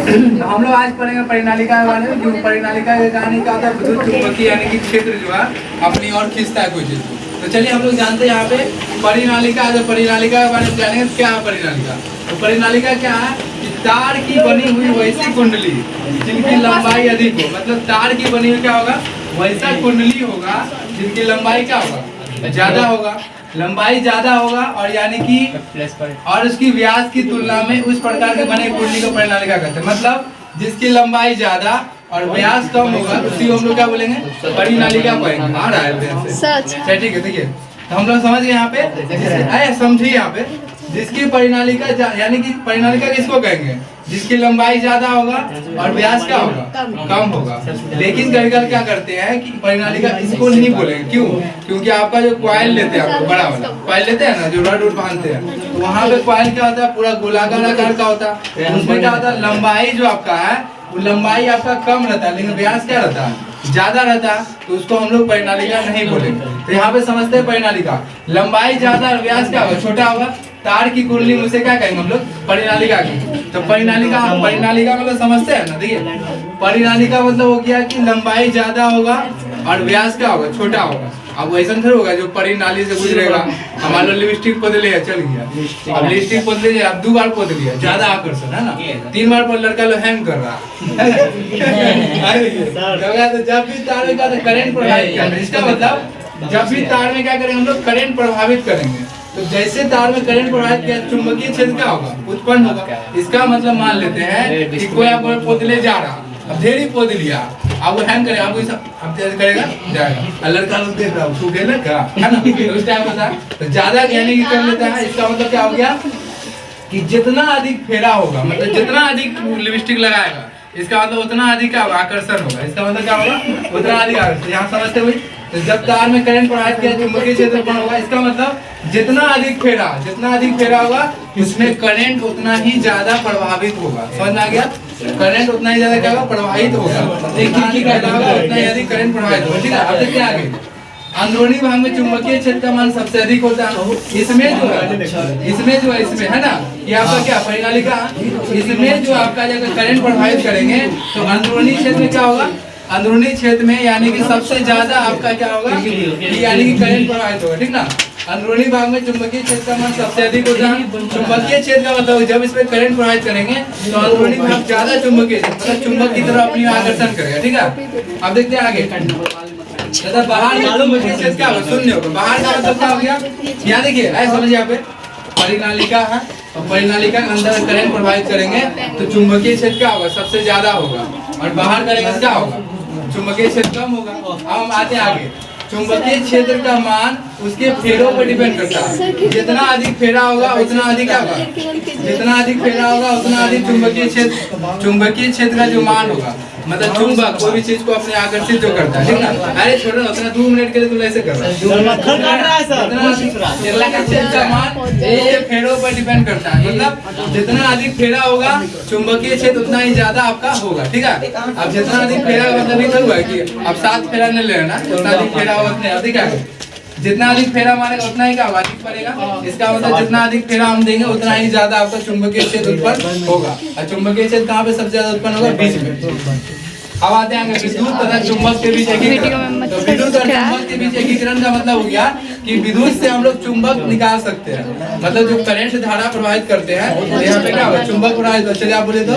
हम लोग आज पढ़ेंगे परिनालिका के बारे में। जो परिनालिका की कहानी क्या होता है, विद्युत चुंबकीय यानी कि क्षेत्र जो है अपनी ओर खींचता है कोई चीज को। तो चलिए हम लोग जानते हैं यहाँ पे परिनालिका। जब परिनालिका के बारे में जानेंगे क्या है परिनालिका। तो परिनालिका क्या है कि तार की बनी हुई वैसी कुंडली जिनकी लंबाई अधिक हो। मतलब तार की बनी हुई क्या होगा, वैसा कुंडली होगा जिनकी लंबाई क्या होगा, ज्यादा होगा, लंबाई ज्यादा होगा और यानी कि और उसकी व्यास की तुलना में उस प्रकार के बने कुंडली को परिनालिका कहते हैं। मतलब जिसकी लंबाई ज्यादा और व्यास कम होगा उसी को हम लोग क्या बोलेंगे, परिनालिका कहेंगे। आ रहा है सच, ठीक है। देखिए तो हम लोग समझ गए यहाँ पे, समझिए यहाँ पे जिसकी परिनालिका यानी कि परिनालिका किसको कहेंगे, जिसकी लंबाई ज्यादा होगा और व्यास क्या होगा, कम होगा। लेकिन कभी कभी क्या करते हैं कि परिनालिका इसको नहीं बोलेंगे। क्यों? क्योंकि आपका जो कॉइल लेते हैं, आपको बड़ा वाला कॉइल लेते हैं ना, जो रड उड बांधते हैं, तो वहाँ पे कॉइल क्या होता है, पूरा गोलाकार आकार का होता है। उसमें क्या होता है, लंबाई जो आपका है वो लंबाई आपका कम रहता है, लेकिन व्यास क्या रहता है, ज्यादा रहता है। तो उसको हम लोग परिनालिका नहीं बोलेंगे। तो यहाँ पे समझते हैं परिनालिका लंबाई ज्यादा और व्यास क्या होगा, छोटा होगा। तार की कुंडली उसे क्या कहेंगे हम लोग, परिनालिका की। तो परिनालिका मतलब समझते हैं ना। देखिए परिनालिका मतलब हो गया कि लंबाई ज्यादा होगा और व्यास क्या होगा, छोटा होगा। अब वैसा नहीं होगा जो परिनाली से गुजरेगा। हमारा लिपस्टिक पोत लिया, चल गया। अब लिपस्टिक पोत लीजिए, अब 2 बार पोत लिया, ज्यादा आकर्षण है ना। 3 बार पर लड़का लोग हैंग कर रहा तो जब भी तार में करंट प्रभावित करेंगे, इसका मतलब जब भी तार में क्या करेंगे हम लोग, करंट प्रभावित करेंगे। तो जैसे तार में करंट प्रभावित किया, चुंबकीय क्षेत्र क्या होगा, उत्पन्न होगा। इसका मतलब मान लेते हैं कि कोई आप पोतले जा रहा, अब ढेरी पोत लिया, अब वो हैंग करे, अब तेज करेगा जाएगा, लड़का लोग देख रहा है है ना, तो उस टाइम होता है। तो ज्यादा यानी कि कर लेता है। इसका मतलब क्या हो गया कि जितना अधिक फेरा होगा, मतलब जितना अधिक लिपस्टिक लगाएगा, इसका मतलब उतना अधिक आकर्षण होगा। इसका मतलब क्या होगा, उतना अधिक आकर्षण। यहाँ समझते हुए तो जब तार में करंट प्रवाहित किया, चुंबकीय क्षेत्र उत्पन्न होगा। इसका मतलब जितना अधिक फेरा होगा उसमें करंट उतना ही ज्यादा प्रभावित होगा। समझ आ गया, करंट उतना ही ज्यादा क्या होगा, प्रभावित होगा। उतना ही अधिक करंट प्रभावित होगा। ठीक है, अब देखते आगे। अंदरूनी भाग में चुंबकीय क्षेत्र का मान सबसे अधिक होता है। इसमें जो है ना, ये आपका क्या परिनालिका, इसमें जो आपका जब करंट प्रभावित करेंगे तो अंदरूनी क्षेत्र में क्या होगा, अंदरूनी क्षेत्र में यानी कि सबसे ज्यादा आपका क्या होगा, यानी कि करंट प्रभावित होगा। ठीक ना, अंदरूनी भाग में चुंबकीय क्षेत्र का मान सबसे अधिक होता है। चुंबकीय क्षेत्र का मतलब जब इसमें करंट प्रभावित करेंगे तो अंदरूनी भाग ज्यादा चुंबकीय क्षेत्र, मतलब चुंबक की तरफ अपनी आकर्षण करेगा। ठीक है, अब देखते हैं आगे। बाहर चुंबकीय क्षेत्र क्या होगा, शून्य होगा। बाहर का मतलब क्या हो गया, यहाँ देखिए ऐसा समझिए, यहाँ पे परिनालिका है और परिनालिका के अंदर करंट प्रभावित करेंगे तो चुंबकीय क्षेत्र क्या होगा, सबसे ज्यादा होगा, और बाहर करेंगे क्या होगा, चुंबकीय क्षेत्र कम होगा। अब हम आते हैं आगे। चुंबकीय क्षेत्र का मान उसके फेरों पर डिपेंड करता है। जितना अधिक फेरा होगा उतना अधिक क्या होगा, जितना अधिक फेरा होगा उतना अधिक चुंबकीय क्षेत्र का जो मान होगा, मतलब चुंबक कोई भी चीज को अपने आकर्षित जो करता है। ठीक ना, अरे छोड़ो ना, उतना 2 मिनट के लिए तुम ऐसे कर रहा है। क्षेत्र का मान उसके फेरों पर डिपेंड करता है। मतलब जितना अधिक फेरा होगा चुंबकीय क्षेत्र उतना ही ज्यादा आपका होगा। ठीक है, अब जितना अधिक फेरा मतलब नहीं हुआ कि अब 7 फेरा नहीं ले लेना, जितना अधिक फेरा होगा उतना अधिक है। जितना अधिक फेरा मारेगा उतना ही क्या अधिक पड़ेगा। इसका मतलब जितना अधिक फेरा हम देंगे उतना ही ज्यादा आपका चुंबकीय क्षेत्र उत्पन्न होगा। और चुंबकीय क्षेत्र कहाँ पे सबसे ज्यादा उत्पन्न होगा, बीच में। अब आते हैं विद्युत तथा चुंबक के बीच एकीकरण। तो विद्युत और चुंबक के बीच एकीकरण का मतलब हो गया कि विद्युत से हम लोग चुंबक निकाल सकते हैं। मतलब जो करंट धारा प्रवाहित करते हैं, यहाँ पे क्या होगा, चुंबक प्रवाहित होगा। चलिए आप बोले तो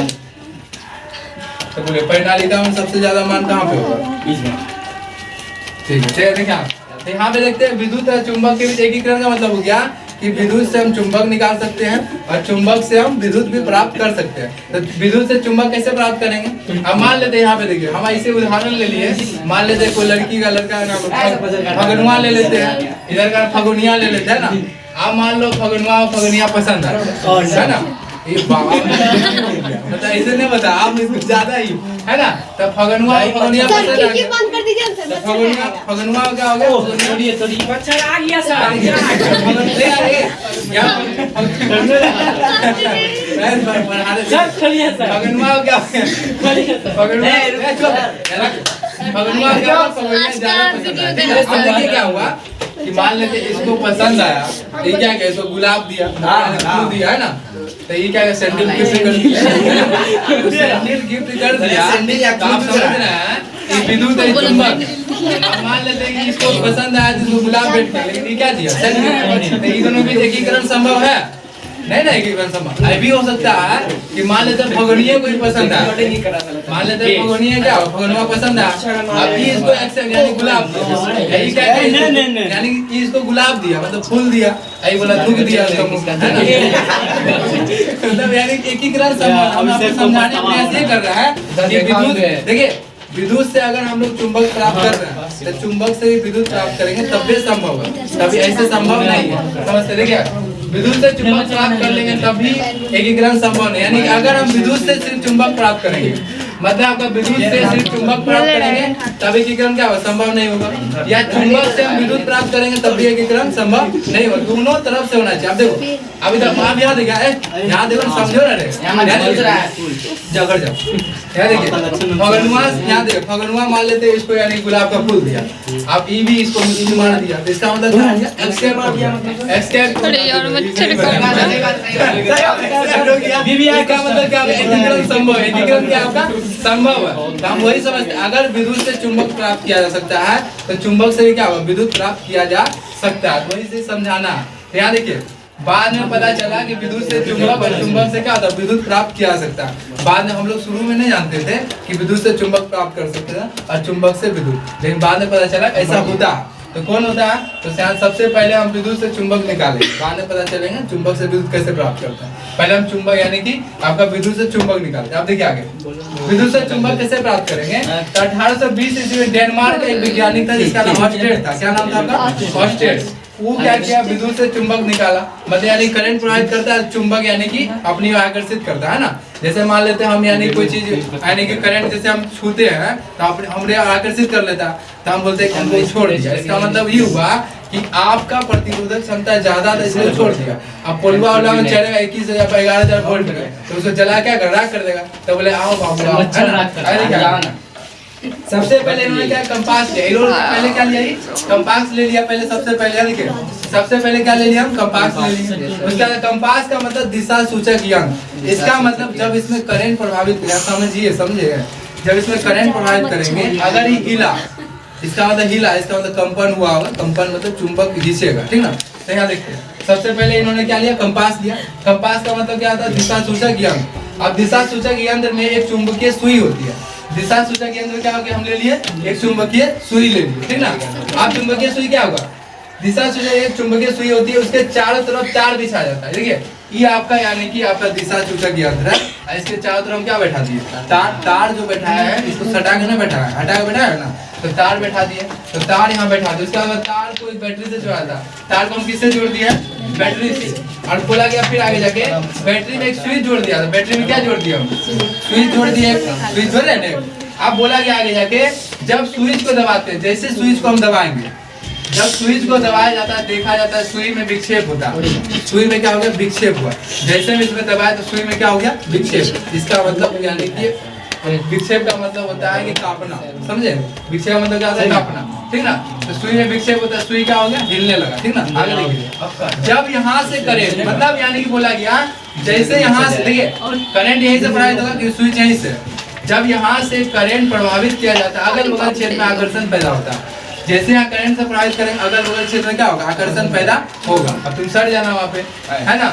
बोले परिनालिका में सबसे ज्यादा मान कहाँ पे होगा, बीच में। ठीक है, चलिए देखिए आप यहाँ पे देखते हैं विद्युत और चुंबक के बीच एकीकरण का मतलब हो गया कि विद्युत से हम चुंबक निकाल सकते हैं और चुंबक से हम विद्युत भी प्राप्त कर सकते हैं। तो विद्युत से चुंबक कैसे प्राप्त करेंगे, अब मान लेते हैं यहाँ पे देखिए, हम ऐसे उदाहरण ले लिए। मान लेते हैं कोई लड़की का लड़का फगुनवा ले लेते हैं, इधर का फगुनिया ले लेते हैं ना। आप मान लो फगुनिया पसंद है ना, ये मतलब ऐसे नहीं बता आप, इसको ज्यादा ही है ना। तब फगुनिया पसंद आ गया, फगुनवा क्या हो गया, फगुनवा क्या भगनुआ क्या हुआ, पगड़ियाँ ज्यादा पसंद आया, ठीक है। अब देखिए क्या हुआ कि मान लेते इसको पसंद आया, ये क्या क्या इसको गुलाब दिया, फूल दिया है ना, तो ये क्या सैंडल गिफ्ट कर दिया, सैंडल गिफ्ट कर दिया। तो आप समझ रहे हैं ये विद्युत है चुंबक। अब मान लेते हैं कि इसको पसंद आया जिसको गुलाब भेंट किया, लेकिन ये क्या दिया सैंडल। तो ये दोनों के एकीकरण संभव है नहीं ना, एकीकरण संभव ये भी हो सकता है कि मान लेते हैं फगुनिया को ही पसंद है, मान लेते हैं फगुनिया क्या हो, फगुनवा पसंद है, अब ये इसको यानी गुलाब दिया, यही क्या यानी कि इसको गुलाब दिया मतलब फूल दिया, यही बोला दुख दिया उसका मुंह है ना, मतलब यानी एकीकरण संभव। हम आपको समझाने का प्रयास ये कर रहा है कि विद्युत देखिए विद्युत से अगर हम लोग चुंबक प्राप्त कर रहे हैं तो चुंबक से भी विद्युत प्राप्त करेंगे तब भी संभव है, तभी ऐसे संभव नहीं है। समझते देखिए विद्युत से चुंबक प्राप्त कर लेंगे तभी एकीकरण संभव नहीं, यानी अगर हम विद्युत से सिर्फ चुंबक प्राप्त करेंगे मतलब आपका विद्युत से सिर्फ चुंबक प्राप्त करेंगे तब एकीकरण क्या होगा, संभव नहीं होगा, या चुंबक से हम विद्युत प्राप्त करेंगे तब भी एकीकरण संभव नहीं होगा, दोनों तरफ से होना चाहिए। आप देखो अभी तक आप यहाँ देखा है, यहाँ देखो समझो ना रे, जगड़ जाओ यहाँ देखिए फगनुआ, यहाँ देखो फगनुआ मान लेते हैं इसको यानी गुलाब का फूल दिया, आप ई भी इसको मार दिया, तो इसका मतलब क्या है एक्स कैप मार दिया, मतलब एक्स कैप का मतलब क्या है एकीकरण संभव है, एकीकरण क्या आपका संभव है। तो हम वही समझते हैं अगर विद्युत से चुंबक प्राप्त किया जा सकता है तो चुंबक से भी क्या होगा विद्युत प्राप्त किया जा सकता है, वही से समझाना है। तो यहाँ देखिए बाद में पता चला कि विद्युत से चुंबक और चुंबक से क्या होता है विद्युत प्राप्त किया जा सकता है। बाद में हम लोग शुरू में नहीं जानते थे कि विद्युत से चुंबक प्राप्त कर सकते हैं और चुंबक से विद्युत, लेकिन बाद में पता चला ऐसा होता है। तो कौन होता है, तो सबसे पहले हम विद्युत से चुंबक निकालेंगे, बाद में पता चलेगा चुंबक से विद्युत कैसे प्राप्त करते हैं। पहले हम चुंबक यानी कि आपका विद्युत से चुंबक निकालते हैं। आप देखिए आगे विद्युत से चुंबक कैसे प्राप्त करेंगे। तो 1820 ईस्वी में डेनमार्क का एक वैज्ञानिक था जिसका नाम ऑस्टेड था। क्या नाम था आपका, ऑस्टेड। वो क्या किया विद्युत से चुंबक निकाला, मतलब यानी करंट प्रवाहित करता है, चुंबक यानी कि अपनी ओर आकर्षित करता है ना। जैसे मान लेते हैं हम यानी कोई चीज यानी कि करंट जैसे हम छूते हैं तो हमने आकर्षित कर लेता है तो हम बोलते हैं कि हमको छोड़ दिया। इसका मतलब ये हुआ कि आपका प्रतिरोधक क्षमता ज्यादा था इसलिए छोड़ दिया। अब पोलवा वाला में चलेगा 21,000 पर 11,000 वोल्ट में तो उसको जला क्या कर राख कर देगा, तो बोले आओ बाबू। सबसे पहले इन्होंने क्या कंपास लिया, इन्होंने पहले क्या लिया, कंपास ले लिया पहले। सबसे पहले देखिए सबसे पहले क्या ले लिया हम, कंपास ले लिया। उसका कंपास का मतलब दिशा सूचक यंत्र। इसका मतलब जब इसमें करंट प्रभावित किया, समझिए जब इसमें करंट प्रभावित करेंगे अगर ये हिला, इसका मतलब हिला, इसका मतलब कंपन हुआ होगा, कंपन मतलब चुंबक घिसेगा, ठीक ना। तो यहाँ देखिए सबसे पहले इन्होंने क्या लिया, कंपास लिया। कंपास का मतलब क्या होता है, दिशा सूचक यंत्र। अब दिशा सूचक यंत्र में एक चुंबकीय सुई होती है। दिशा सूचक यंत्र क्या होगा, हम ले लिए एक चुंबकीय सुई ले लिए, ठीक ना। अब चुंबकीय सुई क्या होगा, दिशा सूचक एक चुंबकीय सुई होती है, उसके चारों तरफ तार बिछा जाता है। देखिए ये आपका यानी कि आपका दिशा सूचक यंत्र है। इसके चारों तरफ क्या बैठा दिए, तार जो बैठाया है इसको सटा के ना बैठाया है, हटा के बैठाया है ना, तो तार बैठा दिए। तो तार यहाँ बैठा दिए, उसके बाद तार को एक बैटरी से जोड़ा था। तार को हम किससे जोड़ दिया, बैटरी से। और बोला गया फिर आगे जाके बैटरी में एक स्विच जोड़ दिया। तो बैटरी में क्या जोड़ दिया, स्विच जोड़ दिया, स्विच जोड़ रहे हैं। अब बोला गया आगे जाके जब स्विच को दबाते हैं, जैसे स्विच को हम दबाएंगे, जब स्विच को दबाया जाता है देखा जाता है सुई में विक्षेप होता है। सुई में क्या हो गया, विक्षेप हुआ। जैसे में इसमें दबाया तो सुई में क्या हो गया, विक्षेप। इसका मतलब यानी कि विक्षेप का मतलब होता है कि कांपना, समझे। विक्षेप का मतलब क्या होता है, कांपना, ठीक ना। तो सुई में विक्षेप होता है, सुई क्या हो गया, हिलने लगा, ठीक ना। आगे देखिए जब यहाँ से करंट मतलब यानी कि बोला गया जैसे यहाँ से देखिए करंट यहीं से प्रवाहित होगा कि स्विच यहीं से, जब यहाँ से करंट प्रभावित किया जाता है अगल बगल क्षेत्र में आकर्षण पैदा होता है। जैसे यहाँ करंट से प्रभावित करेंगे अगल बगल क्षेत्र में क्या होगा, आकर्षण पैदा होगा। अब तुम सड़ जाना वहाँ पे, है ना।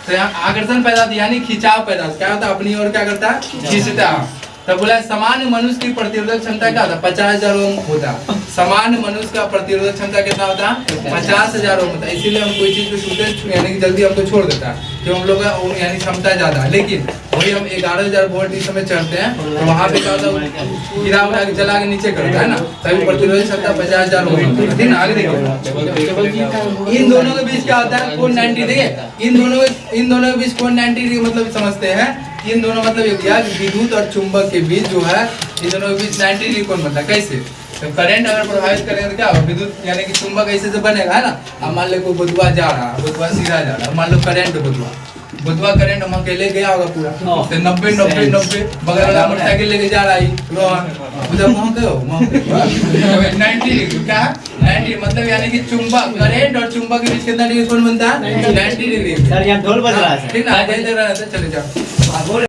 तो यहाँ आकर्षण पैदा होता है यानी खिंचाव पैदा होता है। क्या होता है, अपनी ओर क्या करता है, खींचता है। तो बोला सामान्य मनुष्य की प्रतिरोधक क्षमता क्या होता है, 50,000 ओम होता है। सामान्य मनुष्य का प्रतिरोधक क्षमता कितना होता है, 50,000 ओम होता है। इसीलिए हम कोई चीज को छूते यानी कि जल्दी हमको छोड़ देता है, जो हम लोग का यानी क्षमता ज्यादा है। लेकिन वही हम 11,000 वोल्ट इस समय चढ़ते हैं तो वहाँ पे क्या होता है, गिरा उड़ा के जला के नीचे करता है ना, तभी प्रतिरोधक क्षमता 50,000 ओम होता है, ठीक ना। आगे देखिए इन दोनों के बीच क्या होता है, कोण 90। देखिए इन दोनों के बीच कोण 90 मतलब समझते हैं। इन दोनों मतलब ये किया कि विद्युत और चुंबक के बीच जो है, इन दोनों के बीच 90 डिग्री कोण बनता है। कैसे, तो करंट अगर प्रभावित करेंगे तो क्या होगा, विद्युत यानी कि चुंबक ऐसे से बनेगा, है ना। अब मान लो कोई बुधवा जा रहा है, बुधवा सीधा जा रहा है, मान लो करंट बुधवा, बुधवा करंट हम अकेले गया होगा पूरा हाँ। तो 90 बगल वाला मोटरसाइकिल लेके जा रहा है रोहन उधर वहां गए हो 90 डिग्री क्या 90 मतलब यानी कि चुंबक करंट और चुंबक के बीच कितना डिग्री कोण बनता है 90 डिग्री सर यहाँ ढोल बज रहा है ठीक ना चले जाओ